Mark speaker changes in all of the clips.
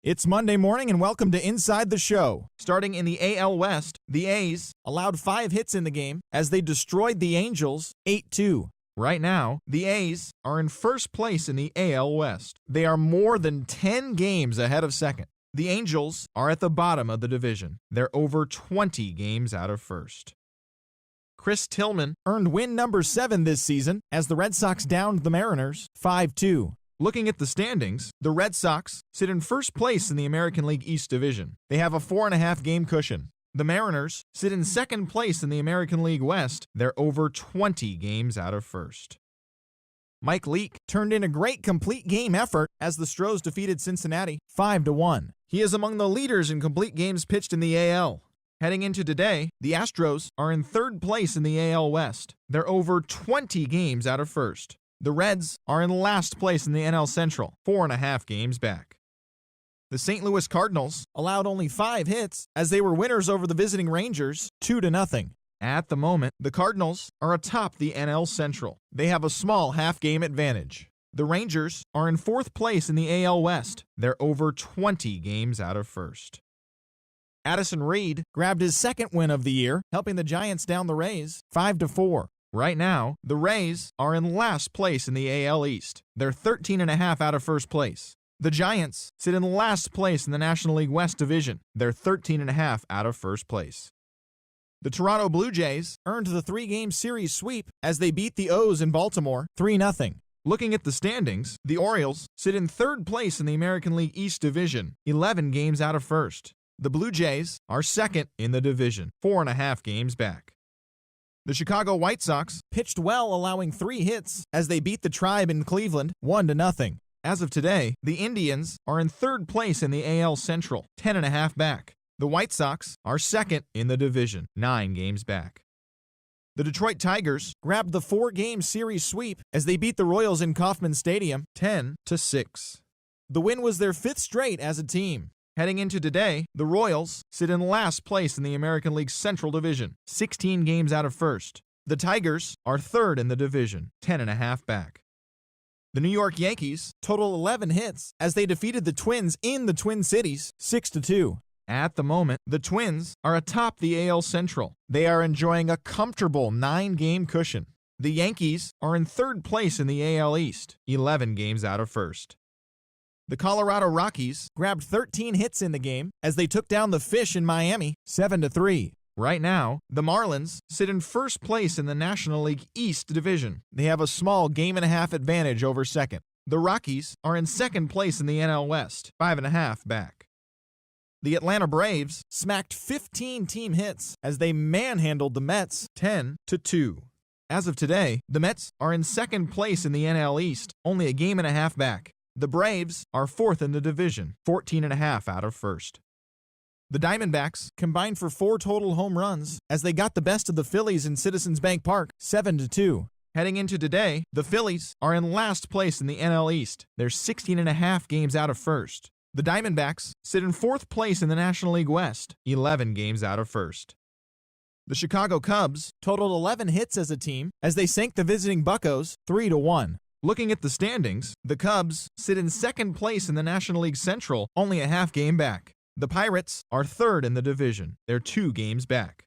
Speaker 1: It's Monday morning and welcome to Inside the Show. Starting in the AL West, the A's allowed 5 hits in the game as they destroyed the Angels 8-2. Right now, the A's are in first place in the AL West. They are more than 10 games ahead of second. The Angels are at the bottom of the division. They're over 20 games out of first. Chris Tillman earned win number 7 this season as the Red Sox downed the Mariners 5-2. Looking at the standings, the Red Sox sit in first place in the American League East Division. They have a 4.5 game cushion. The Mariners sit in second place in the American League West. They're over 20 games out of first. Mike Leake turned in a great complete game effort as the Stros defeated Cincinnati 5-1. He is among the leaders in complete games pitched in the AL. Heading into today, the Astros are in third place in the AL West. They're over 20 games out of first. The Reds are in last place in the NL Central, 4.5 games back. The St. Louis Cardinals allowed only 5 hits as they were winners over the visiting Rangers 2-0. At the moment, the Cardinals are atop the NL Central. They have a small half-game advantage. The Rangers are in fourth place in the AL West. They're over 20 games out of first. Addison Reed grabbed his second win of the year, helping the Giants down the Rays 5-4. Right now, the Rays are in last place in the AL East. They're 13.5 out of first place. The Giants sit in last place in the National League West Division. They're 13.5 out of first place. The Toronto Blue Jays earned the 3-game series sweep as they beat the O's in Baltimore 3-0. Looking at the standings, the Orioles sit in third place in the American League East Division, 11 games out of first. The Blue Jays are second in the division, 4.5 games back. The Chicago White Sox pitched well, allowing 3 hits as they beat the Tribe in Cleveland 1-0. As of today, the Indians are in third place in the AL Central, 10.5 back. The White Sox are second in the division, 9 games back. The Detroit Tigers grabbed the 4-game series sweep as they beat the Royals in Kauffman Stadium 10-6. The win was their 5th straight as a team. Heading into today, the Royals sit in last place in the American League Central Division, 16 games out of first. The Tigers are third in the division, 10.5 back. The New York Yankees total 11 hits as they defeated the Twins in the Twin Cities 6-2. At the moment, the Twins are atop the AL Central. They are enjoying a comfortable 9-game cushion. The Yankees are in third place in the AL East, 11 games out of first. The Colorado Rockies grabbed 13 hits in the game as they took down the Fish in Miami 7-3. Right now, the Marlins sit in first place in the National League East Division. They have a small 1.5-game advantage over second. The Rockies are in second place in the NL West, 5.5 back. The Atlanta Braves smacked 15 team hits as they manhandled the Mets 10-2. As of today, the Mets are in second place in the NL East, only a 1.5 back. The Braves are fourth in the division, 14.5 out of first. The Diamondbacks combined for 4 total home runs as they got the best of the Phillies in Citizens Bank Park, 7-2. Heading into today, the Phillies are in last place in the NL East. They're 16.5 games out of first. The Diamondbacks sit in fourth place in the National League West, 11 games out of first. The Chicago Cubs totaled 11 hits as a team as they sank the visiting Buccos 3-1. Looking at the standings, the Cubs sit in second place in the National League Central, only a half game back. The Pirates are third in the division. They're 2 games back.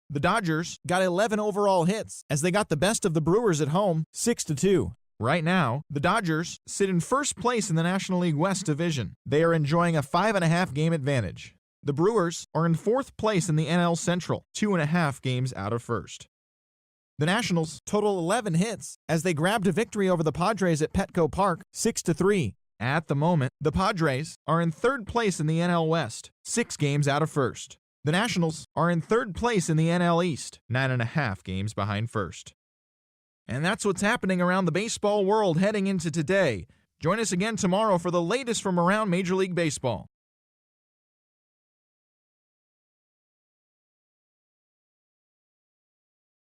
Speaker 1: The Dodgers got 11 overall hits as they got the best of the Brewers at home, 6-2. Right now, the Dodgers sit in first place in the National League West Division. They are enjoying a 5.5-game advantage. The Brewers are in fourth place in the NL Central, 2.5 games out of first. The Nationals total 11 hits as they grabbed a victory over the Padres at Petco Park, 6-3. At the moment, the Padres are in third place in the NL West, 6 games out of first. The Nationals are in third place in the NL East, 9.5 games behind first. And that's what's happening around the baseball world heading into today. Join us again tomorrow for the latest from around Major League Baseball.